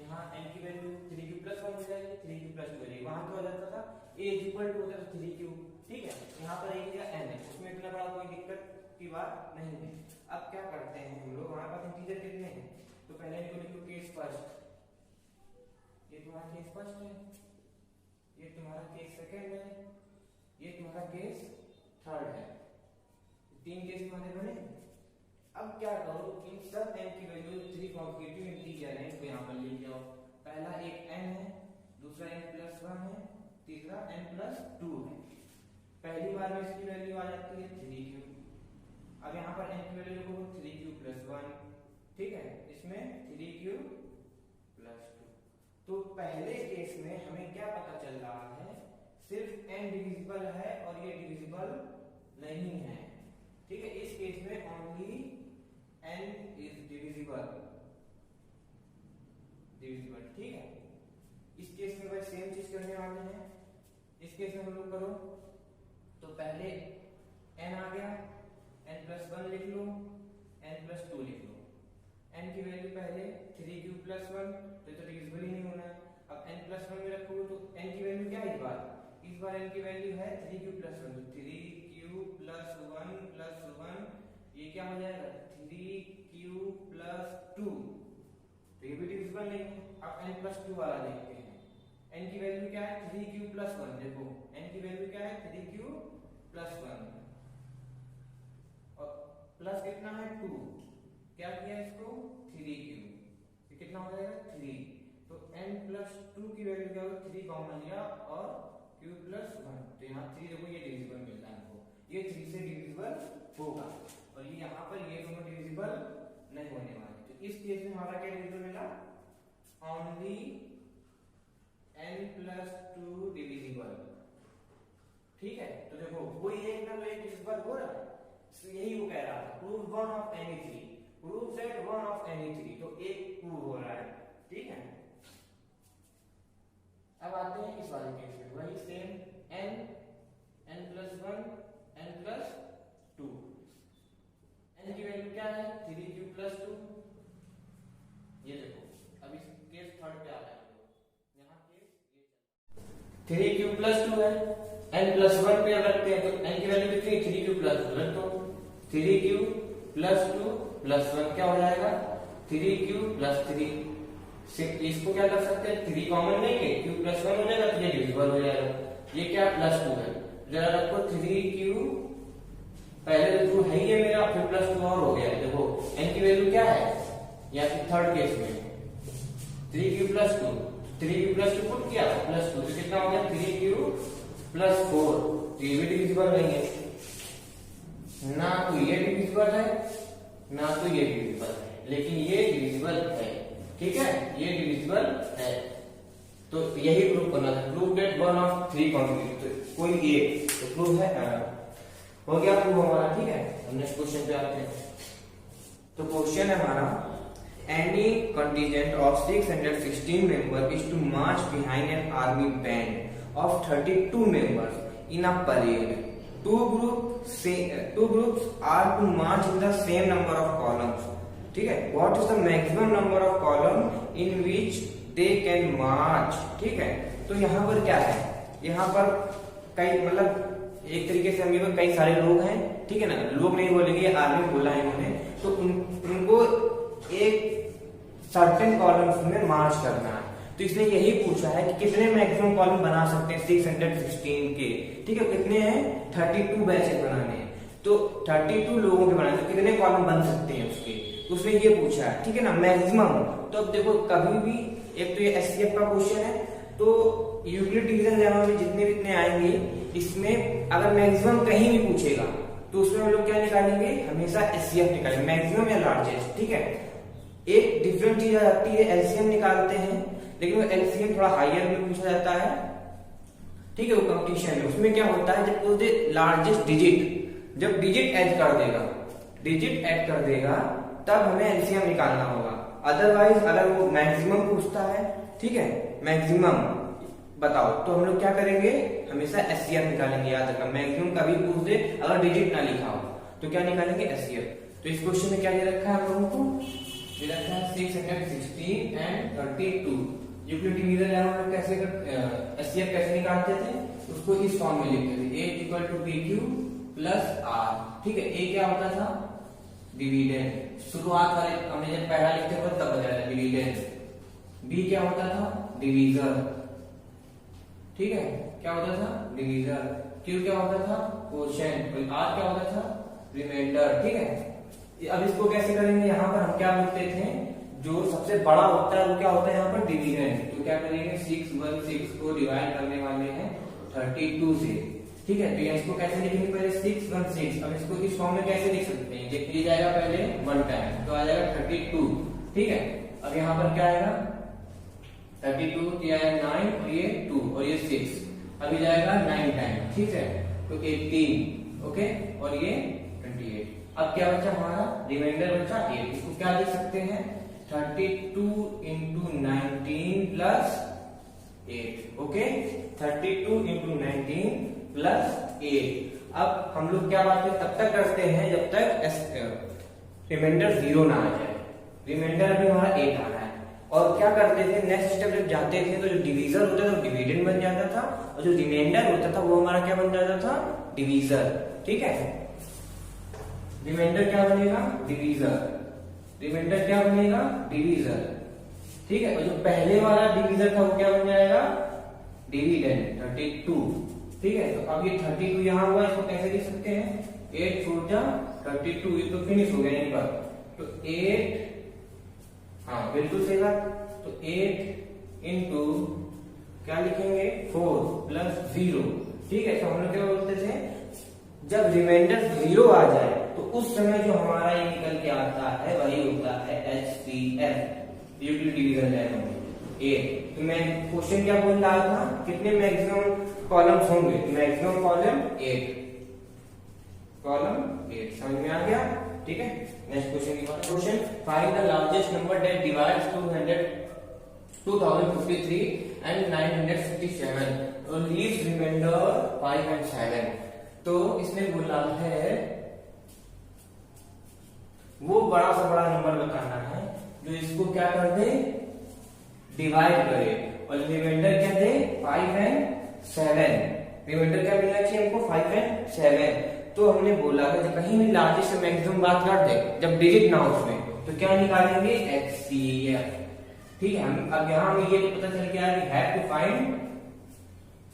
यहाँ n की वैल्यू 3q + 1 हो जाएगी, 3q + 2 हो जाएगी। वहां क्या हो जाता था a = होता था 3q, ठीक है। यहाँ पर एक जगह n है, उसमें इतना बड़ा कोई दिक्कत की बात नहीं है। अब क्या करते हैं हम लोग, हमारे पास इंटीजर कितने हैं, तो पहले इनको लिखो केस फर्स्ट, ये तुम्हारा केस फर्स्ट है, ये तुम्हारा केस सेकंड है, ये तुम्हारा केस थर्ड है, तीन केस हमारे बने। अब क्या करो, इन सब n की वैल्यू 3 कॉन्जिक्यूटिव इंटीजर है, इसको यहाँ पर ले जाओ। पहला एक n है, दूसरा n + 1 है, तीसरा n + 2 है। पहली बार में इसकी वैल्यू आ जाती है 3q। अब यहाँ पर n की वैल्यू देखो 3q + 1, ठीक है, इसमें 3q + 2। तो पहले केस में हमें क्या पता चल रहा है, सिर्फ n डिविजिबल है और ये डिविजिबल नहीं है, ठीक है। इस केस में ओनली n इज डिविजिबल, ठीक है। इस केस में बस सेम चीज करने वाले हैं। इस केस में हम लोग करो तो पहले n आ गया, n + 1 लिख लो, n + 2 लिख लो। n की वैल्यू पहले 3q + 1, तो डिविजिबल ही नहीं होना है। अब n + 1 में रखोगे तो n की वैल्यू क्या है, इस बार n की वैल्यू है 3q + 1, तो 3q + 1 ये क्या हो जाएगा 3q + 2, तो ये भी डिविजिबल नहीं है। अब n + 2 वाला देखते हैं, n की वैल्यू क्या है 3q + 1, देखो n की वैल्यू क्या है 3q + 1 और प्लस कितना है 2, क्या किया इसको 3q, ये कितना हो जाएगा 3, तो n + 2 की वैल्यू क्या होगी 3 कॉमन लिया और q + 1, तो यहाँ 3 देखो ये डिविजिबल मिलता है हमको, ये 3 से डिविजिबल होगा और ये यहाँ पर ये दोनों डिविजिबल नहीं होने वाले। तो इस केस में हमारा क्या डिविजिबल मिला, ओनली n + 2 डिविजिबल, ठीक है। तो देखो कोई एक ना तो एक डिविजिबल हो रहा है, तो यही वो कह रहा था prove one of any three, prove that one of any three, तो एक प्रूव हो रहा है, ठीक है। अब आते हैं इस वाले केस में, वही सेम n + 1 n + 2, n की वैल्यू क्या है 3q + 2, ये देखो। अब इस केस थर्ड पे आ रहा है, यहाँ केस ये 3q + 2 है, n + 1 पे रखते हैं तो n की वैल्यू कितनी 3q + 2 रख दो, 3q + 2 + 1 क्या हो जाएगा 3q + 3, इसको क्या कर सकते हैं 3 कॉमन लेके q + 1 हो जाएगा, तो ये डिविजिबल हो जाएगा। ये क्या +2 है, जरा रखो 3q, पहले तो 2 है ही है मेरा, फिर +2 और हो गया है। देखो n की वैल्यू क्या है, या फिर थर्ड केस में 3q + 2, 3q + 2 पुट किया +2, तो कितना हो गया 3q + 4, तो ये भी डिविजिबल नहीं है, ना तो ये डिविजिबल है ना तो ये डिविजिबल है, लेकिन ये डिविजिबल है, ठीक है, ये डिविजिबल है। तो यही प्रूव करना था, prove that one of 3 consecutive, तो कोई एक तो प्रूव है, हो गया प्रूव हमारा, ठीक है। हम नेक्स्ट क्वेश्चन पे आते हैं। तो क्वेश्चन है हमारा, any contingent of 616 member is to march behind an army band of 32 members in a parade, two groups are to march in the same number of columns, ठीक है। what is the maximum number of column in which they can march, ठीक है। तो यहाँ पर क्या है, यहाँ पर कई मतलब एक तरीके से हम ये कई सारे लोग हैं, ठीक है ना, लोग नहीं बोलेंगे, आर्मी बोला है उन्होंने, तो उनको एक सर्टेन कॉलम्स में मार्च करना है। तो इसने यही पूछा है कि कितने मैक्सिमम कॉलम बना सकते हैं 616 के, ठीक है, कितने हैं 32 बैचेस बनाने हैं, तो 32 लोगों के बनाने, तो कितने कॉलम बन सकते हैं उसके, तो उसने ये पूछा है, ठीक है ना, मैक्सिमम। तो अब देखो कभी भी एक तो ये एससीएफ का क्वेश्चन है, तो यूक्लिड डिवीजन लेमा में जितने भी इतने आएंगे इसमें अगर मैक्सिमम कहीं भी पूछेगा तो उसमें हम लोग क्या निकालेंगे, हमेशा एचसीएफ निकालेंगे, मैक्सिमम या लार्जेस्ट। ठीक है, एक डिफरेंट चीज आ जाती है, एलसीएम निकालते हैं लेकिन वो एलसीएम थोड़ा हायर में पूछा जाता है। ठीक है, वो कंपटीशन है, उसमें क्या होता है, जब वो लार्जेस्ट डिजिट, जब डिजिट ऐड कर देगा, डिजिट ऐड कर देगा तब हमें एलसीएम निकालना होगा। अदरवाइज अगर वो मैक्सिमम पूछता है, ठीक है, मैक्सिमम बताओ, तो हम लोग क्या करेंगे, हमेशा एचसीएफ निकालेंगे। याद रखना, मैक्सिमम कभी पूछ दे अगर डिजिट ना लिखा हो तो क्या निकालेंगे, एचसीएफ। तो इस क्वेश्चन में क्या दे रखा है हम लोगों को, ये रखा है 616 एंड 32। यूक्लिड डिवीजन हम लोग कैसे एचसीएफ कैसे निकालते थे, उसको इस फॉर्म में लिखते थे, a equal to pq plus r। ठीक है, a क्या होता था, डिविडेंड, शुरुआत वाले हमने जब पहला लिखते थे तब बताया था डिविडेंड। b क्या होता था, डिवीजर। ठीक है, क्या होता था, डिवीजर। q क्या होता था, क्वोशिएंट। r क्या होता था, रिमाइंडर। ठीक है, अब इसको कैसे करेंगे, यहाँ पर हम क्या लिखते थे, जो सबसे बड़ा होता है वो क्या होता है यहाँ पर, डिविडेंड। तो क्या करेंगे, 616 को डिवाइड करने वाले हैं 32 से। ठीक है, तो इसको कैसे लिखेंगे, पहले 616, अब इसको इस फॉर्म में कैसे लिख सकते हैं, लिख लिया जाएगा पहले 1 टाइम तो आ जाएगा 32। ठीक है, अब यहाँ पर क्या आएगा, 32 किया है 9 और ये 2 और ये 6, अभी जाएगा 9 टाइम। ठीक है, तो 18, ओके, और ये 28। अब क्या बचा हमारा, रिमाइंडर बचा 8। इसको क्या लिख सकते हैं, 32 into 19 plus 8। Okay, 32 into 19 plus 8। अब हम लोग क्या बात तब तक करते हैं जब तक रिमाइंडर 0 ना आ जाए। रिमाइंडर अभी हमारा 8 आ रहा है, और क्या करते थे, नेक्स्ट स्टेप जब जाते थे तो जो डिवीजर होता था वो डिविडेंड बन जाता था, और जो रिमाइंडर होता था वो हमारा क्या बन जाता था, डिवीजर। ठीक है, रिमाइंडर क्या बनेगा, डिवीजर। रिमाइंडर क्या बनेगा, डिवीजर। ठीक है, और जो पहले वाला डिवीजर था वो क्या बन जाएगा, डिविडेंड 32। ठीक है, तो अब ये 32 यहाँ हुआ, इसको कैसे लिख सकते हैं, 8 4 जा 32, ये तो फिनिश हो गया यहीं पर। तो 8, हाँ बिल्कुल सही बात, तो 8 इंटू क्या लिखेंगे, 4 प्लस 0। ठीक है, तो हम लोग क्या बोलते थे, जब रिमाइंडर 0 आ जाए तो उस समय जो हमारा ये निकल के आता है वही होता है एचसीएफ, यूक्लिड डिवीजन है 8। तो मैं क्वेश्चन क्या बोल रहा था, कितने मैक्सिमम कॉलम्स होंगे, मैक्सिमम कॉलम 8, कॉलम 8। समझ में आ गया। ठीक है, नेक्स्ट क्वेश्चन की बात, question find the largest number that divides 2053 and 957 और लीव्स रिमाइंडर 5 एंड 7। तो इसमें बोला है वो बड़ा सा बड़ा नंबर बताना है जो इसको क्या कर दे, डिवाइड करे, और रिमाइंडर क्या दे, 5 एंड 7। रिमाइंडर क्या मिलना चाहिए हमको, 5 एंड 7। तो हमने बोला कि कहीं भी लार्जेस्ट से मैक्सिमम बात कर दे, जब डिजिट ना हो उसमें, तो क्या निकालेंगे, एचसीएफ। ठीक है, हम अब यहाँ हमें ये पता चल गया we have to find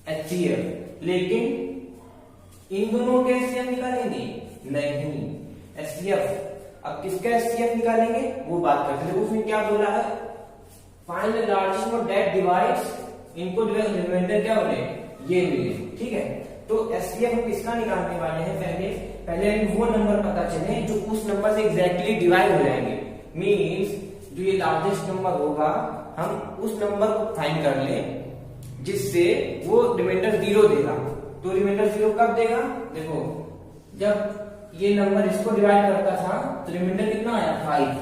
HCF, लेकिन इन दोनों के एचसीएफ निकालेंगे नहीं, एचसीएफ। अब किसका एचसीएफ निकालेंगे वो बात करते हैं। उसमें क्या बोला है, find the largest number that divides, इनको रिमाइंडर क्या बोले, ये मिले। ठीक है, तो एचसीएफ हम किसका निकालने वाले हैं, पहले हमें वो नंबर पता चले जो उस नंबर से एग्जैक्टली डिवाइड हो जाएंगे। मींस जो ये लार्जेस्ट नंबर होगा हम उस नंबर को फाइंड कर ले जिससे वो रिमाइंडर 0 देगा। तो रिमाइंडर 0 कब देगा, देखो जब ये नंबर इसको डिवाइड करता था तो रिमाइंडर कितना आया, 5।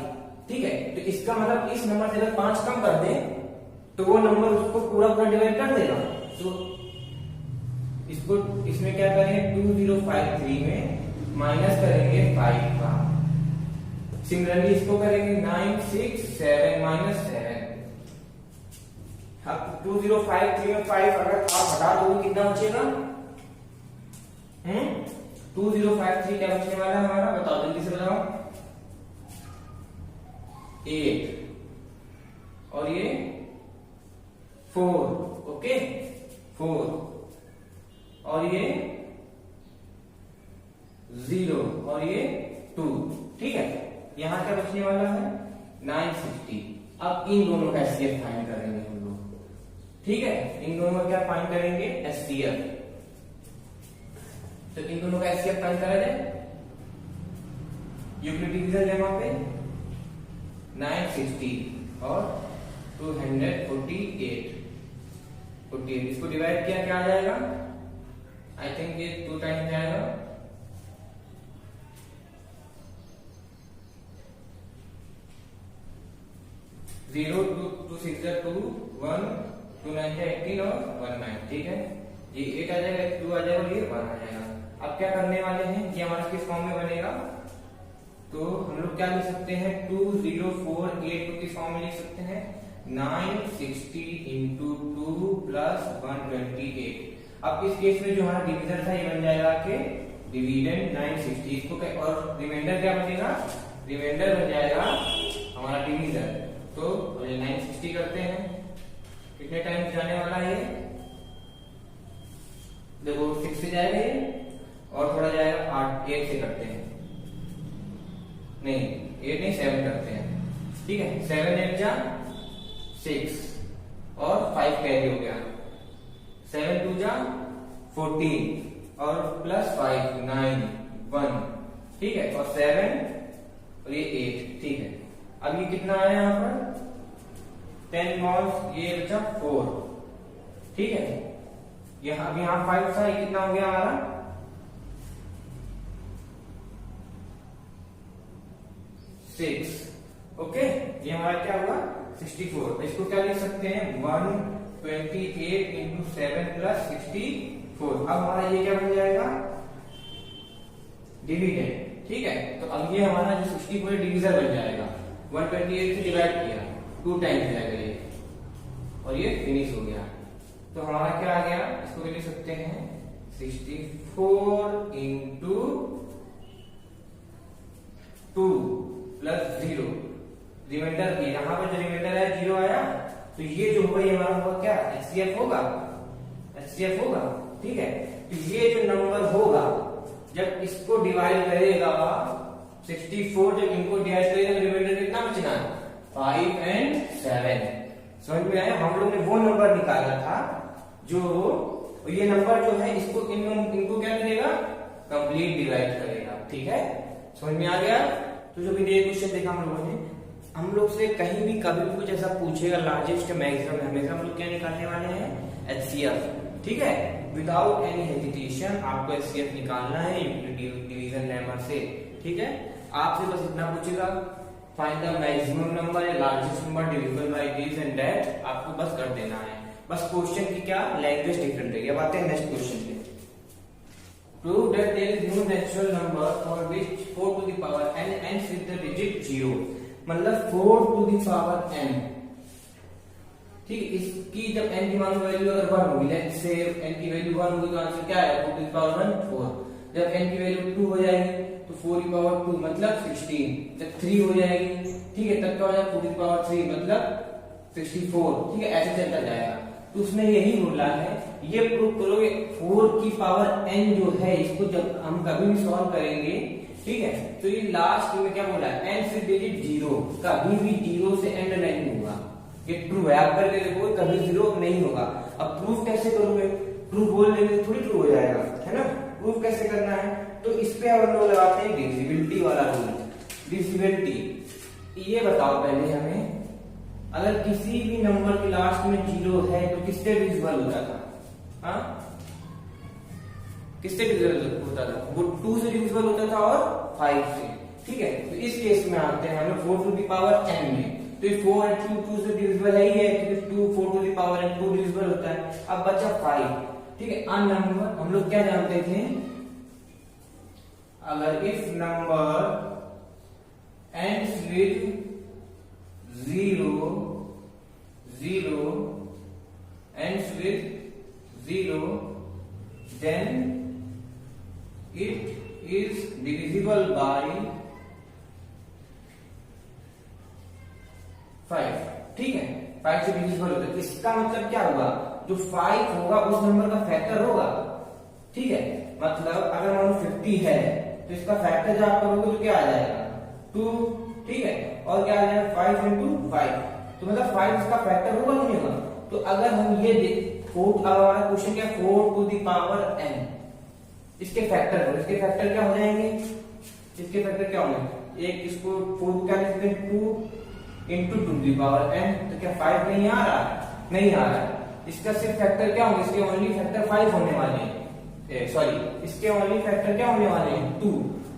ठीक है, तो इसका मतलब इस नंबर से अगर 5 कम कर दे तो वो नंबर उसको पूरा डिवाइड कर देगा। तो इसको इसमें क्या करेंगे, 2053 में माइनस करेंगे 5 का। सिमिलरली इसको करेंगे 967 माइनस 7। अब 2053 में 5 अगर आप हटा दोगे कितना बचेगा, 2053 क्या बचने वाला है हमारा, बताओ जल्दी से बताओ, 8 और ये 4। ओके, 4 और ये 0 और ये 2। ठीक है, यहां क्या बचने वाला है, 960। अब इन दोनों का एचसीएफ फाइंड करेंगे हम लोग। ठीक है, इन दोनों का क्या फाइंड करेंगे, एचसीएफ। तो इन दोनों का एचसीएफ फाइंड करा जाए। यूक्लिड डिवीजन लेमा पे 960 और 248 इसको डिवाइड किया क्या आ जाएगा, आई थिंक ये 2 टाइम्स जाएगा, 0 2 6 2 1 2 9 18 और 1 9, ठीक है। ये 8 आ जाएगा, 2 आ जाएगा और ये 1 आ जाएगा। अब क्या करने वाले हैं, ये हमारा किस फॉर्म में बनेगा, तो हम लोग क्या लिख सकते हैं, 2048 को किस फॉर्म में लिख सकते हैं, 960 इंटू 2 प्लस 128। अब इस केस में जो हमारा डिवीजन था ये बन जाएगा कि डिविडेंड 960, इसको और रिमाइंडर क्या बचेगा, रिमाइंडर बन जाएगा हमारा डिवीजन। तो 960 करते हैं, कितने टाइम्स जाने वाला है, देखो 6 से जाएगा ये और थोड़ा जाएगा 8 से करते हैं, नहीं 8 नहीं 7 करते हैं, ठीक है। 7 8 जा 6 और 5 कैरी हो गया, 7 2 जा 14 और प्लस 5 9 1, ठीक है, और 7 और ये 8, ठीक है। अब ये कितना आया यहाँ पर 10 मॉल्स, ये बचा 4, ठीक है। यहाँ अब यहाँ 5 था, ये कितना हो गया हमारा 6, ओके। ये हमारा क्या हुआ 64। इसको क्या लिख सकते हैं 128 इंटू 7 प्लस 64। अब हमारा ये क्या बन जाएगा डिविडेंड, ठीक है। तो अब ये हमारा जो 64 डिवीजन बन जाएगा, 128 से डिवाइड किया 2 टाइम्स जाएगा ये और ये फिनिश हो गया। तो हमारा क्या आ गया, इसको लिख सकते हैं 64 इंटू 2 प्लस 0, रिमाइंडर की यहाँ पर जो रिमाइंडर है 0 आया, तो ये जो होगा ये हमारा होगा क्या एचसीएफ होगा, एचसीएफ होगा, ठीक है। तो ये जो नंबर होगा जब इसको डिवाइड करेगा 64, जब इनको डिवाइड करेगा तो रिमाइंडर कितना बचना है 5 और 7। समझ में आया, हम लोग ने वो नंबर निकाला था जो ये नंबर जो है इसको इनको क्या करेगा कंप्लीट डिवाइड करेगा, ठीक है। समझ में आ गया। तो जो भी ये क्वेश्चन देखा हम लोगों ने, हम लोग से कहीं भी कभी भी कुछ ऐसा पूछेगा लार्जेस्ट मैक्सिमम, हमेशा हम लोग क्या निकालने वाले हैं एचसीएफ, ठीक है। विदाउट एनी हेजिटेशन आपको एचसीएफ निकालना है डिवीजन लेमा से, ठीक है। आपसे बस इतना पूछेगा फाइंड द मैक्सिमम नंबर या largest number divisible by this and that, आपको बस कर देना है। बस क्वेश्चन की क्या लैंग्वेज डिफरेंट है। अब आते हैं नेक्स्ट क्वेश्चन पे। Prove that there is no natural number for which 4 to the power n ends with the digit 0, मतलब 4 टू द पावर n, ठीक है। इसकी जब n की मान वैल्यू अगर 1 होगी, लेट्स से n की वैल्यू 1 होगी तो आंसर क्या है 4 टू द पावर 1 4। जब n की वैल्यू 2 हो जाएगी तो 4 की पावर 2 मतलब 16। जब 3 हो जाएगी, ठीक है, तब क्या हो जाएगा 4 की पावर 3 मतलब 64, ठीक है। ऐसे चलता जाएगा। तो उसने यही बोला है, ये प्रूव करोगे 4 की पावर n जो है इसको जब हम कभी भी सॉल्व करेंगे, ठीक है, तो ये लास्ट में क्या बोला है n से डिजिट 0, कभी भी 0 से एंड नहीं होगा। ये ट्रू है, आप करके देखो कभी 0 नहीं होगा। अब प्रूफ कैसे करोगे, ट्रू बोल देंगे थोड़ी ट्रू हो जाएगा, है ना। प्रूफ कैसे करना है, तो इस पे हम लोग लगाते हैं डिविजिबिलिटी वाला रूल। डिविजिबिलिटी ये बताओ पहले हमें, अगर किसी भी नंबर के लास्ट में 0 है तो किससे डिविजिबल होता था, हाँ किससे डिविजिबल होता था, वो 2 से डिविजिबल होता था और 5 से, ठीक है। तो इस केस में आते हैं हम लोग 4 टू द पावर n में, तो ये 4 और 2 से डिविजिबल है ही है, क्योंकि 2 4 to the power n 2 divisible होता है। अब बचा 5, ठीक है। अन नंबर हम लोग क्या जानते थे, अगर if number ends with 0 ends with 0 then it is divisible by 5, ठीक है। 5 से डिविजिबल होता है। इसका मतलब क्या होगा, जो 5 होगा उस नंबर का फैक्टर होगा, ठीक है। मतलब अगर मान 50 है तो इसका फैक्टर जब आप करोगे तो क्या आ जाएगा 2, ठीक है, और क्या आ जाएगा 5 इंटू 5, तो मतलब 5 इसका फैक्टर होगा नहीं होगा। तो अगर हम ये हमारा क्वेश्चन क्या 4 टू द पावर n, इसके फैक्टर करो, इसके फैक्टर क्या हो जाएंगे, इसके फैक्टर क्या होंगे, एक इसको 4 क्या लिखते हैं 2 into to the power n, तो क्या 5 नहीं आ रहा, नहीं आ रहा। इसका सिर्फ फैक्टर क्या होंगे, इसके ओनली फैक्टर 5 होने वाले हैं, सॉरी इसके ओनली फैक्टर क्या होने वाले हैं 2,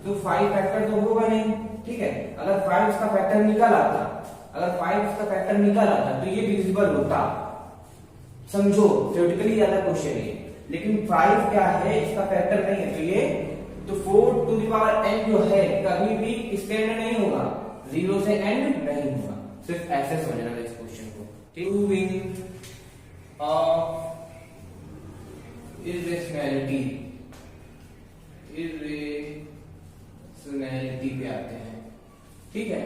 तो 5 फैक्टर तो होगा नहीं, ठीक है। अगर 5 इसका फैक्टर निकल आता, अगर 5 इसका फैक्टर निकल आता तो ये डिविजिबल होता, समझो थ्योरेटिकली ज्यादा क्वेश्चन है, लेकिन 5 क्या है इसका फैक्टर नहीं है, तो ये तो 4 टू दी पावर n जो है कभी भी इसके एंड नहीं होगा, 0 से एंड नहीं होगा, सिर्फ ऐसे समझना है इस क्वेश्चन को। प्रूविंग ऑफ इर्रेशनैलिटी, इर्रेशनैलिटी पे आते हैं, ठीक है।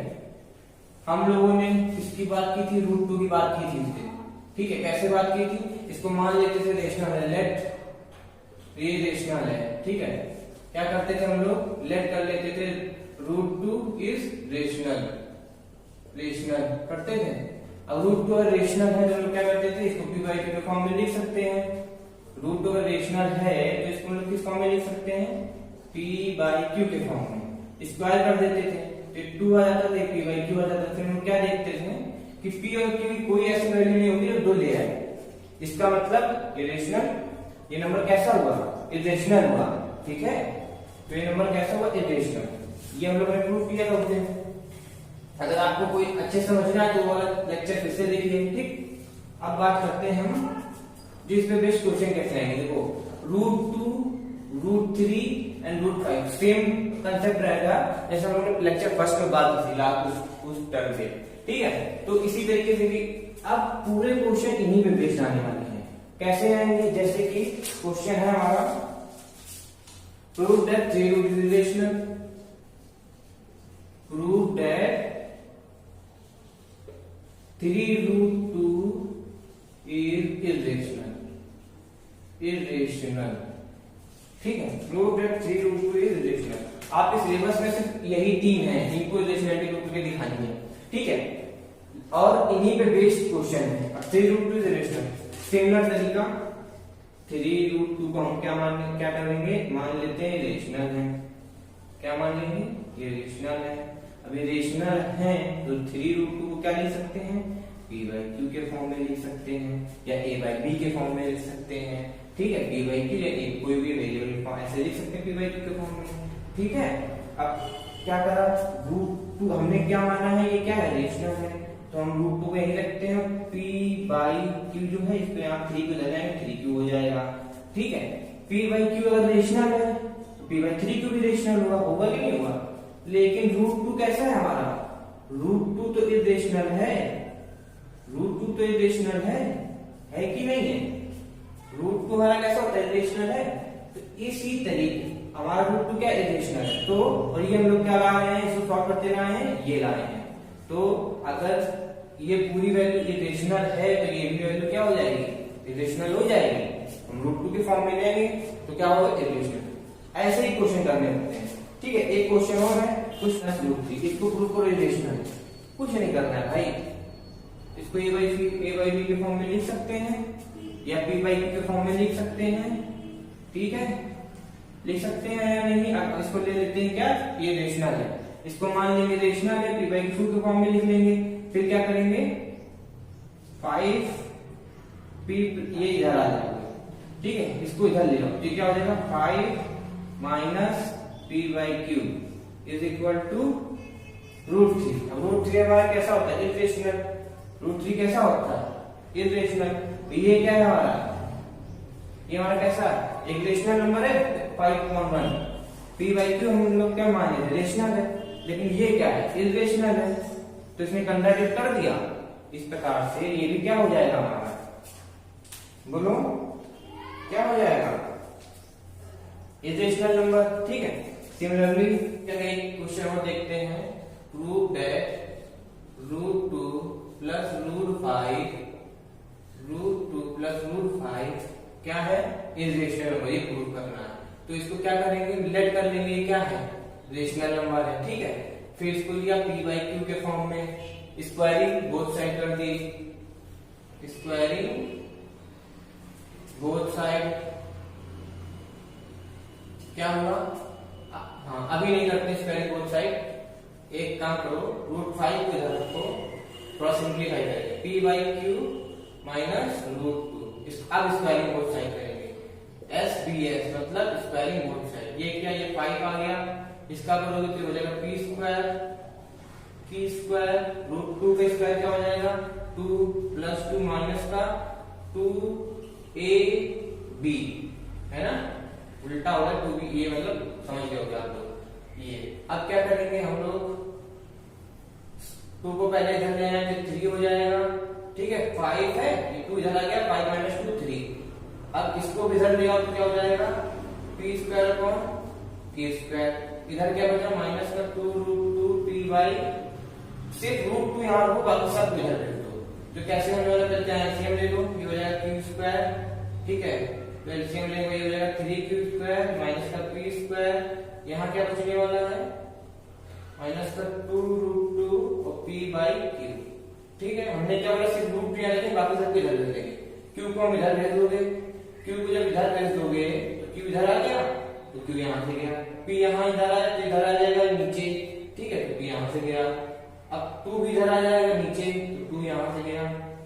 हम लोगों ने इसकी बात की थी, रूट 2 की बात की थी इससे, ठीक है। कैसे बात की थी, इसको मान लेते थे रेशनल है, लेट ये रेशनल है, ठीक है। क्या करते थे हम लोग, लेट कर लेते थे रूट 2 इज रेशनल, रेशनल करते थे। अब रूट 2 अगर रेशनल है तो हम लोग क्या करते थे, इसको पी बाई क्यू के फॉर्म में लिख सकते हैं। रूट 2 अगर रेशनल है तो इसको हम लोग किस फॉर्म में लिख सकते हैं, पी बाई क्यू के फॉर्म में। स्क्वायर कर देते थे तो 2 आ जाता था, पी बाई क्यू आ जाता था। फिर हम क्या देखते थे कि पी और क्यू की कोई ऐसी वैल्यू नहीं होती जो 2 ले आए, इसका मतलब इरेशनल, ये नंबर कैसा हुआ, इरेशनल हुआ, ठीक है। तो ये नंबर कैसा हुआ, इरेशनल, ये हम लोग ने प्रूव किया था उसने। अगर आपको कोई अच्छे समझना है तो वो लेक्चर फिर से देखिए, ठीक। अब बात करते हैं हम जो इसमें बेस्ट क्वेश्चन कैसे आएंगे। देखो root 2, root 3 and root 5 same concept रहेगा जैसे हम लोग ने लेक्चर फर्स्ट में बात की थी लास्ट उस टर्म से, ठीक है। तो इसी तरीके से भी अब पूरे क्वेश्चन इन्हीं पे बेस्ड आने वाले हैं। कैसे आएंगे, जैसे कि क्वेश्चन है हमारा prove that 3 root is irrational, prove that 3 root 2 is irrational, irrational, ठीक है। Prove that 3 root 2 is irrational. आपके सिलेबस में सिर्फ यही 3 है जिनको इरेशनलिटी रूप में दिखानी है, ठीक है। और इन्हीं पे बेस्ड क्वेश्चन है। 3 रूट 2 इज इरेशनल, सिमिलर तरीका 3 रूट 2 को हम क्या करेंगे, मान लेते हैं रेशनल है, क्या मान लेंगे, ये रेशनल है। अब ये रेशनल है तो 3 रूट 2 को क्या लिख सकते हैं, p बाई क्यू के फॉर्म में लिख सकते हैं या a बाई b के फॉर्म में लिख सकते हैं, ठीक है। p बाई क्यू या कोई भी वेरिएबल फॉर्म ऐसे लिख सकते हैं p बाई क्यू के फॉर्म में, ठीक है। अब क्या करा, रूट 2 हमने क्या माना है, ये क्या है, रेशनल है, तो हम रूट 2 को यही रखते हैं। p बाई क्यू जो है इसको यहाँ 3 को लगाएंगे, 3q हो जाएगा, ठीक है। p बाई क्यू अगर रेशनल है तो p बाई 3q भी रेशनल होगा कि नहीं होगा। लेकिन रूट 2 कैसा है हमारा, रूट 2 तो इरेशनल है, रूट 2 तो इरेशनल है कि नहीं है। रूट 2 हमारा कैसा होता है, इरेशनल है। तो इसी तरीके हमारा रूट 2 क्या इरेशनल है, तो और ये हम लोग क्या ला रहे हैं, इसको सॉल्व करते रहे हैं, ये ला रहे हैं। तो अगर ये पूरी वैल्यू इरेशनल है तो ये भी वैल्यू क्या हो जाएगी, इरेशनल हो जाएगी। हम रूट 2 के फॉर्म में लेंगे तो क्या होगा, इरेशनल। ऐसे ही क्वेश्चन करने होते हैं, ठीक है। एक क्वेश्चन और है कुछ प्लस रूट 3, इसको प्रूव करो इरेशनल, कुछ नहीं करना है भाई। इसको a बाई b के फॉर्म में लिख सकते हैं या p बाई q के फॉर्म में लिख सकते हैं, ठीक है, लिख सकते हैं या नहीं। अब इसको ले लेते हैं क्या, ये रेशनल है, इसको मान लेंगे रेशनल है, p बाई q के फॉर्म में लिख लेंगे। फिर क्या करेंगे, 5p ये इधर आ जाएगा, ठीक है, इसको इधर ले लो, तो क्या हो जाएगा 5 minus p by Q is equal to root 3। अब रूट 3 हमारा कैसा होता है, इरेशनल। रूट 3 कैसा होता है, इरेशनल। तो ये क्या है हमारा, ये हमारा कैसा एक रेशनल नंबर है 5.1। p बाई क्यू हम लोग क्या मान लेते, रेशनल है, लेकिन ये क्या है, इरेशनल है। तो इसने कन्वर्ट कर दिया इस प्रकार से, ये भी क्या हो जाएगा हमारा, बोलो क्या हो जाएगा, इरेशनल नंबर, ठीक है। सिमिलरली क्वेश्चन और देखते हैं, prove that root 2 plus root 5 क्या है, इरेशनल नंबर, ये प्रूव करना है। तो इसको क्या करेंगे, लेट कर लेंगे, ये क्या है, रेशनल नंबर है, ठीक है। फिर इसको लिया p बाई क्यू के फॉर्म में, स्क्वायरिंग बोथ साइड कर दी, स्क्वायरिंग बोथ साइड क्या होगा, हाँ अभी नहीं करते स्क्वायरिंग बोथ साइड, एक काम करो √5 को इधर रखो, थोड़ा सिंप्लीफाई करेंगे, p बाई क्यू माइनस √2, अब स्क्वायरिंग बोथ साइड करेंगे, SBS मतलब स्क्वायरिंग बोथ साइड, ये क्या, ये 5 आ गया, इसका करोगे तो हो जाएगा p स्क्वायर √2 का स्क्वायर क्या हो जाएगा 2 प्लस 2 माइनस का 2ab है ना, उल्टा हो गया 2b, ये मतलब समझ गए होगे आप लोग। ये अब क्या करेंगे हम लोग, 2 को पहले इधर ले आए तो 3 हो जाएगा, ठीक है 5 है, ये 2 इधर आ गया, 5 माइनस 2 3, अब इसको इधर ले आओ तो क्या हो जाएगा p square upon k square, इधर क्या बचा माइनस का 2√2 p बाई, सिर्फ √2 यहाँ रखो, बाकी सब इधर रख दो, तो कैसे होने वाला करते हैं, एलसीएम ले लो, ये हो जाएगा q स्क्वायर, ठीक है, तो एलसीएम लेंगे ये हो जाएगा 3q स्क्वायर माइनस का p स्क्वायर, यहाँ क्या बचने वाला है माइनस का 2√2 और p बाई q, ठीक है, हमने क्या बोला सिर्फ √2 यहाँ रखेंगे, बाकी सब इधर रख देंगे, q को हम इधर भेज दोगे, q को जब इधर भेज दोगे तो q इधर आ गया, तो q यहाँ से गया, p यहाँ इधर आया तो इधर आ जाएगा नीचे, ठीक है, तो p यहाँ से गया, अब 2 भी इधर आ जाएगा नीचे, तो 2 यहाँ से गया,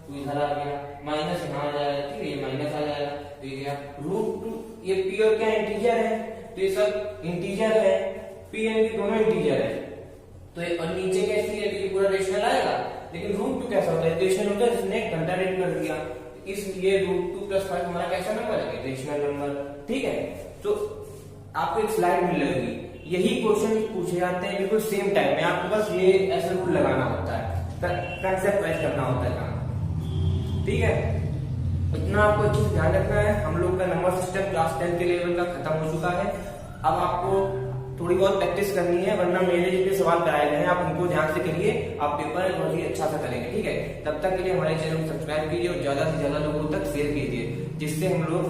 2 इधर आ गया, माइनस यहाँ आ जाएगा, ठीक है, ये माइनस आ जाएगा, तो ये गया √2, ये p और क्या इंटीजर है, तो ये सब इंटीजर है, p यानी कि दोनों इंटीजर है, तो ये और नीचे कैसी है, तो ये पूरा रेशनल आएगा, लेकिन √2 कैसा होता है, रेशनल होता है, जिसने घंटा रेट कर दिया, इसलिए √2 + 5 हमारा कैसा नंबर है, रेशनल नंबर, ठीक है। तो आपको एक स्लाइड मिल जाएगी, यही क्वेश्चन पूछे जाते हैं बिल्कुल सेम टाइम में, आपको बस ये ऐसे रूल लगाना होता है, कंसेप्ट वाइज करना होता है काम, ठीक है। इतना आपको अच्छे से ध्यान रखना है, हम लोग का नंबर सिस्टम क्लास 10 के लेवल का खत्म हो चुका है, अब आपको थोड़ी बहुत प्रैक्टिस करनी है, वरना मेरे जितने सवाल कराए गए हैं आप उनको ध्यान से करिए, आप पेपर बहुत ही अच्छा सा करेंगे, ठीक है। तब तक के लिए हमारे चैनल को सब्सक्राइब कीजिए और ज्यादा से ज्यादा लोगों तक शेयर कीजिए, जिससे हम लोग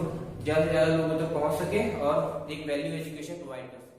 ज्यादा से ज्यादा लोगों तक पहुंच सके और एक वैल्यू एजुकेशन प्रोवाइड कर सके।